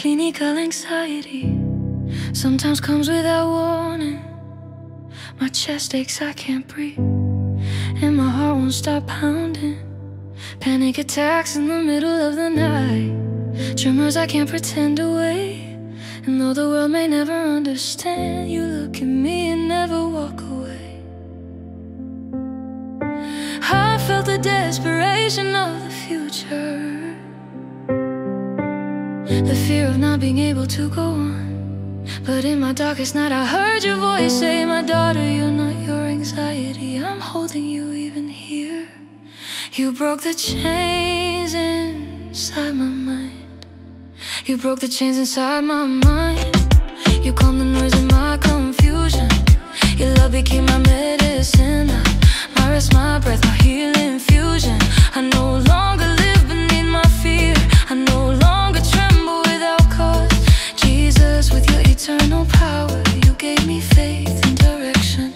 clinical anxiety sometimes comes without warning. My chest aches, I can't breathe, and my heart won't stop pounding. Panic attacks in the middle of the night, tremors I can't pretend away. And though the world may never understand, you look at me and never walk away. I felt the desperation of the future, the fear of not being able to go on. But in my darkest night I heard your voice say, my daughter, you're not your anxiety, I'm holding you even here. You broke the chains inside my mind. You broke the chains inside my mind. You calmed the noise in my confusion. Your love became my medicine, my rest, my breath, my healing fusion. I no longer live beneath my fear, I no longer tremble without cause. Jesus, with your eternal power, you gave me faith and direction.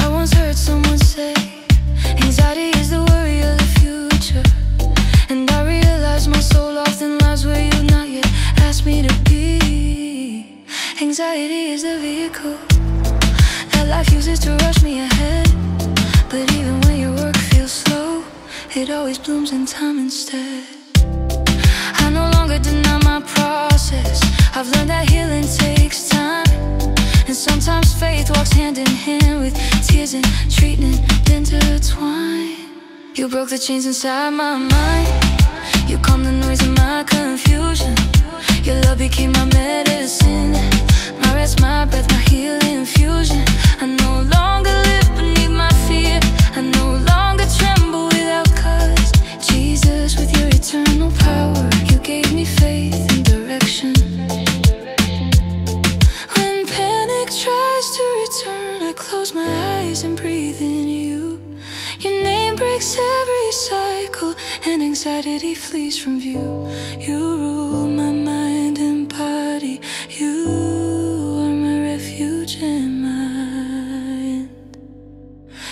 I once heard someone say, anxiety is the worry of the future. And I realized my soul often lies where you've not yet asked me to be. Anxiety is the vehicle that life uses to rush me ahead. But even when your work feels slow, it always blooms in time instead. I no longer deny my process, I've learned that healing takes time. And sometimes faith walks hand in hand with tears and treatment intertwined. You broke the chains inside my mind. You calmed the noise in my confusion. Your love became my medicine, my rest, my breath, my healing fusion. I no longer live beneath my fear, I no longer tremble without cause. Jesus, with your eternal power, you gave me faith and direction. When panic tries to return, I close my eyes and breathe in you. Your name breaks every cycle, and anxiety flees from view. You rule my mind and body, you are my refuge and mind.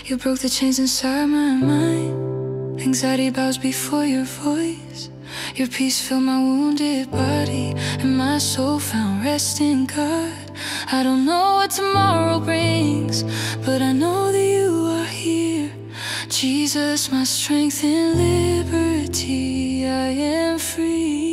You broke the chains inside my mind. Anxiety bows before your voice. Your peace filled my wounded body, and my soul found rest in God. I don't know what tomorrow brings, but I know that you are here. Jesus, my strength and liberty, I am free.